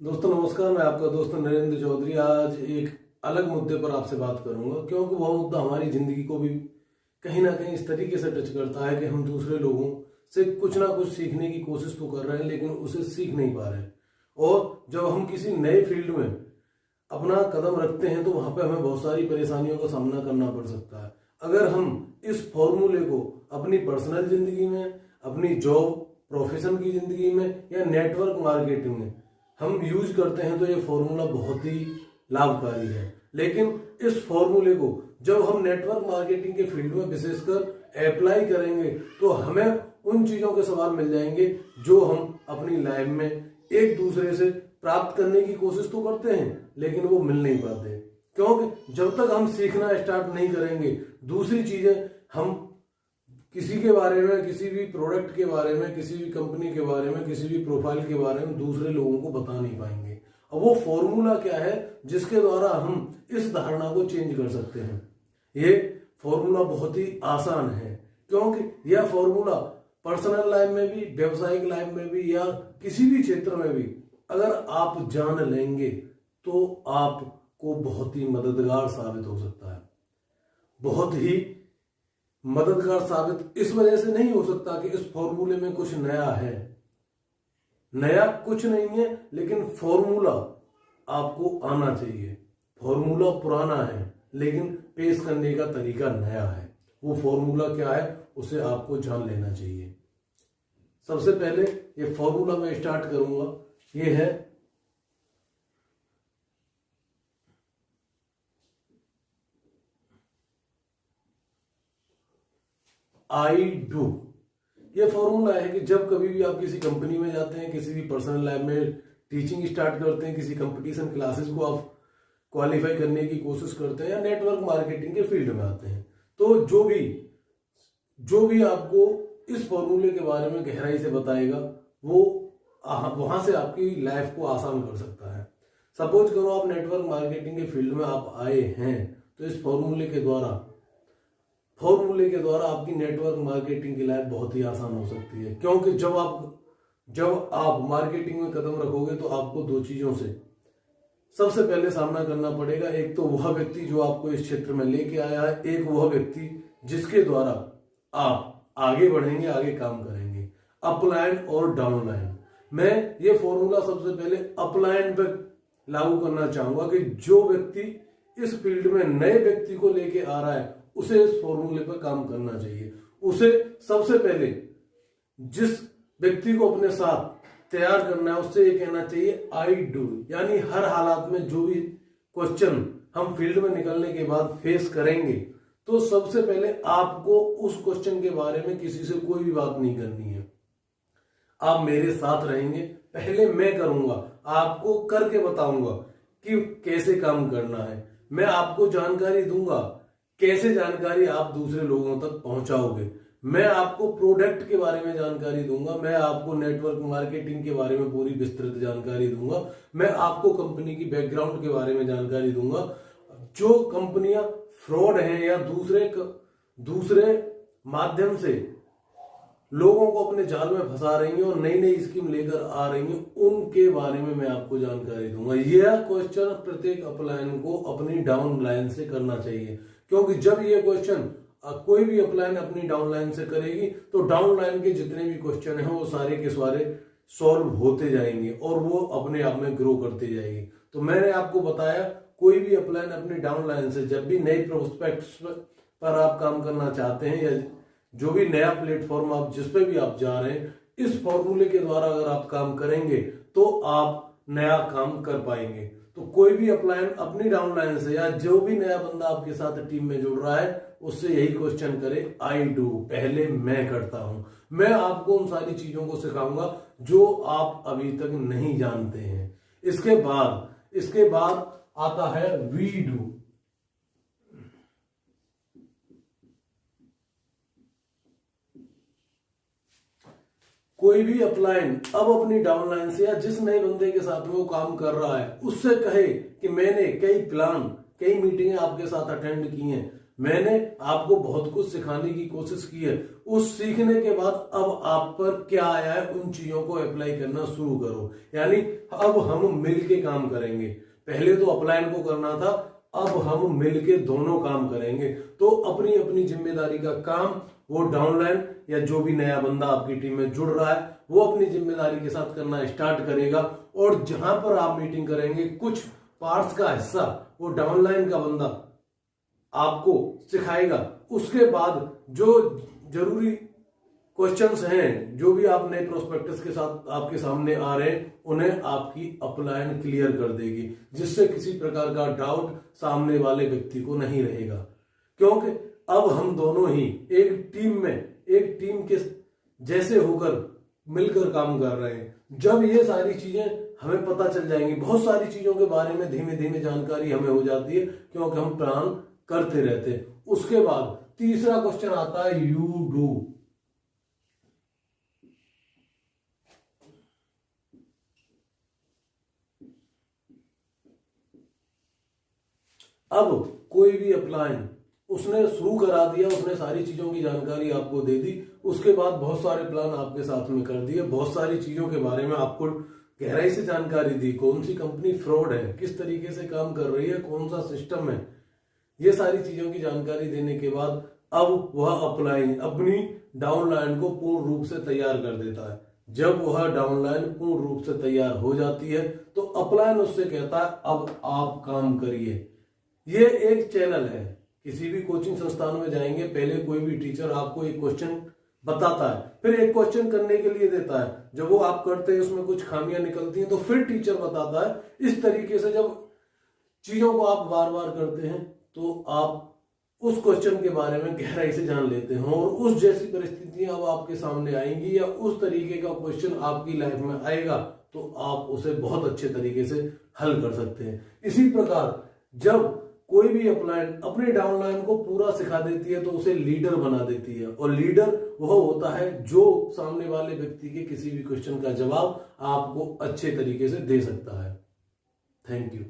दोस्तों नमस्कार, मैं आपका दोस्त नरेंद्र चौधरी आज एक अलग मुद्दे पर आपसे बात करूंगा क्योंकि वह मुद्दा हमारी जिंदगी को भी कहीं ना कहीं इस तरीके से टच करता है कि हम दूसरे लोगों से कुछ ना कुछ सीखने की कोशिश तो कर रहे हैं लेकिन उसे सीख नहीं पा रहे हैं। और जब हम किसी नए फील्ड में अपना कदम रखते हैं तो वहां पे हमें बहुत सारी परेशानियों का सामना करना पड़ सकता है। अगर हम इस फॉर्मूले को अपनी पर्सनल जिंदगी में, अपनी जॉब प्रोफेशन की जिंदगी में या नेटवर्क मार्केटिंग में हम यूज करते हैं तो ये फॉर्मूला बहुत ही लाभकारी है। लेकिन इस फॉर्मूले को जब हम नेटवर्क मार्केटिंग के फील्ड में विशेषकर अप्लाई करेंगे तो हमें उन चीजों के सवाल मिल जाएंगे जो हम अपनी लाइफ में एक दूसरे से प्राप्त करने की कोशिश तो करते हैं लेकिन वो मिल नहीं पाते, क्योंकि जब तक हम सीखना स्टार्ट नहीं करेंगे दूसरी चीजें हम किसी के बारे में, किसी भी प्रोडक्ट के बारे में, किसी भी कंपनी के बारे में, किसी भी प्रोफाइल के बारे में दूसरे लोगों को बता नहीं पाएंगे। अब वो फॉर्मूला क्या है जिसके द्वारा हम इस धारणा को चेंज कर सकते हैं। ये फॉर्मूला बहुत ही आसान है क्योंकि यह फॉर्मूला पर्सनल लाइफ में भी, व्यवसायिक लाइफ में भी या किसी भी क्षेत्र में भी अगर आप जान लेंगे तो आपको बहुत ही मददगार साबित हो सकता है। बहुत ही मददगार साबित इस वजह से नहीं हो सकता कि इस फॉर्मूले में कुछ नया है। नया कुछ नहीं है लेकिन फॉर्मूला आपको आना चाहिए। फॉर्मूला पुराना है लेकिन पेश करने का तरीका नया है। वो फॉर्मूला क्या है उसे आपको जान लेना चाहिए। सबसे पहले ये फॉर्मूला मैं स्टार्ट करूंगा। ये है आई डू। ये फॉर्मूला है कि जब कभी भी आप किसी कंपनी में जाते हैं, किसी भी पर्सनल लाइफ में टीचिंग स्टार्ट करते हैं, किसी कंपटीशन क्लासेस को आप क्वालिफाई करने की कोशिश करते हैं या नेटवर्क मार्केटिंग के फील्ड में आते हैं, तो जो भी आपको इस फॉर्मूले के बारे में गहराई से बताएगा वो वहां से आपकी लाइफ को आसान कर सकता है। सपोज करो आप नेटवर्क मार्केटिंग के फील्ड में आप आए हैं तो इस फॉर्मूले के द्वारा आपकी नेटवर्क मार्केटिंग की लाइफ बहुत ही आसान हो सकती है। क्योंकि जब आप मार्केटिंग में कदम रखोगे तो आपको दो चीजों से सबसे पहले सामना करना पड़ेगा। एक तो वह व्यक्ति जो आपको इस क्षेत्र में लेके आया है, एक वह व्यक्ति जिसके द्वारा आप आगे बढ़ेंगे, आगे काम करेंगे। अपलाइन और डाउनलाइन। मैं ये फॉर्मूला सबसे पहले अपलाइन पे लागू करना चाहूंगा कि जो व्यक्ति इस फील्ड में नए व्यक्ति को लेके आ रहा है उसे इस फॉर्मूले पर काम करना चाहिए। उसे सबसे पहले जिस व्यक्ति को अपने साथ तैयार करना है उससे ये कहना चाहिए आई डू। यानी हर हालात में जो भी क्वेश्चन हम फील्ड में निकलने के बाद फेस करेंगे तो सबसे पहले आपको उस क्वेश्चन के बारे में किसी से कोई भी बात नहीं करनी है। आप मेरे साथ रहेंगे, पहले मैं करूंगा, आपको करके बताऊंगा कि कैसे काम करना है। मैं आपको जानकारी दूंगा, कैसे जानकारी आप दूसरे लोगों तक पहुंचाओगे। मैं आपको प्रोडक्ट के बारे में जानकारी दूंगा, मैं आपको नेटवर्क मार्केटिंग के बारे में पूरी विस्तृत जानकारी दूंगा, मैं आपको कंपनी की बैकग्राउंड के बारे में जानकारी दूंगा। जो कंपनियां फ्रॉड हैं या दूसरे माध्यम से लोगों को अपने जाल में फंसा रही हैं और नई नई स्कीम लेकर आ रही हैं, उनके बारे में मैं आपको जानकारी दूंगा। यह क्वेश्चन प्रत्येक अपलाइन को अपनी डाउन लाइन से करना चाहिए, क्योंकि जब ये क्वेश्चन कोई भी अपलाइन अपनी डाउन लाइन से करेगी तो डाउन लाइन के जितने भी क्वेश्चन हैं वो सारे के सारे सॉल्व होते जाएंगे और वो अपने आप में ग्रो करते जाएगी। तो मैंने आपको बताया कोई भी अपलाइन अपनी डाउन लाइन से जब भी नए प्रोस्पेक्ट्स पर आप काम करना चाहते हैं या जो भी नया प्लेटफॉर्म आप जिस पे भी आप जा रहे हैं, इस फॉर्मूले के द्वारा अगर आप काम करेंगे तो आप नया काम कर पाएंगे। तो कोई भी अपलाइन अपनी डाउनलाइन से या जो भी नया बंदा आपके साथ टीम में जुड़ रहा है उससे यही क्वेश्चन करे आई डू। पहले मैं करता हूं। मैं आपको उन सारी चीजों को सिखाऊंगा जो आप अभी तक नहीं जानते हैं। इसके बाद आता है वी डू। कोई भी अपलाइन अब अपनी डाउनलाइन से या जिस नए बंदे के साथ में वो काम कर रहा है उससे कहे कि मैंने कई मीटिंगें आपके साथ अटेंड की हैं, मैंने आपको बहुत कुछ सिखाने की कोशिश की है। उस सीखने के बाद अब आप पर क्या आया है, उन चीजों को अप्लाई करना शुरू करो। यानी अब हम मिलके काम करेंगे। पहले तो अपलाइन को करना था, अब हम मिलके दोनों काम करेंगे। तो अपनी अपनी जिम्मेदारी का काम वो डाउनलाइन या जो भी नया बंदा आपकी टीम में जुड़ रहा है वो अपनी जिम्मेदारी के साथ करना स्टार्ट करेगा। और जहां पर आप मीटिंग करेंगे, कुछ पार्ट्स का हिस्सा वो डाउनलाइन का बंदा आपको सिखाएगा। उसके बाद जो जरूरी क्वेश्चंस हैं, जो भी आप नए प्रोस्पेक्टस के साथ आपके सामने आ रहे हैं, उन्हें आपकी अपलाइन क्लियर कर देगी, जिससे किसी प्रकार का डाउट सामने वाले व्यक्ति को नहीं रहेगा। क्योंकि अब हम दोनों ही एक टीम में, एक टीम के जैसे होकर मिलकर काम कर रहे हैं। जब ये सारी चीजें हमें पता चल जाएंगी, बहुत सारी चीजों के बारे में धीमे धीमे जानकारी हमें हो जाती है, क्योंकि हम प्लान करते रहते हैं। उसके बाद तीसरा क्वेश्चन आता है यू डू। अब कोई भी अपलाइन उसने शुरू करा दिया, उसने सारी चीजों की जानकारी आपको दे दी, उसके बाद बहुत सारे प्लान आपके साथ में कर दिए, बहुत सारी चीजों के बारे में आपको गहराई से जानकारी दी, कौन सी कंपनी फ्रॉड है, किस तरीके से काम कर रही है, कौन सा सिस्टम है, ये सारी चीजों की जानकारी देने के बाद अब वह अपलाइन अपनी डाउनलाइन को पूर्ण रूप से तैयार कर देता है। जब वह डाउनलाइन पूर्ण रूप से तैयार हो जाती है तो अपलाइन उससे कहता है अब आप काम करिए। ये एक चैनल है। किसी भी कोचिंग संस्थान में जाएंगे, पहले कोई भी टीचर आपको एक क्वेश्चन बताता है, फिर एक क्वेश्चन करने के लिए देता है। जब वो आप करते हैं उसमें कुछ खामियां निकलती हैं तो फिर टीचर बताता है। इस तरीके से जब चीजों को आप बार बार करते हैं तो आप उस क्वेश्चन के बारे में गहराई से जान लेते हैं, और उस जैसी परिस्थितियां अब आपके सामने आएंगी या उस तरीके का क्वेश्चन आपकी लाइफ में आएगा तो आप उसे बहुत अच्छे तरीके से हल कर सकते हैं। इसी प्रकार जब कोई भी अपलाइन अपने डाउनलाइन को पूरा सिखा देती है तो उसे लीडर बना देती है, और लीडर वह होता है जो सामने वाले व्यक्ति के किसी भी क्वेश्चन का जवाब आपको अच्छे तरीके से दे सकता है। Thank you.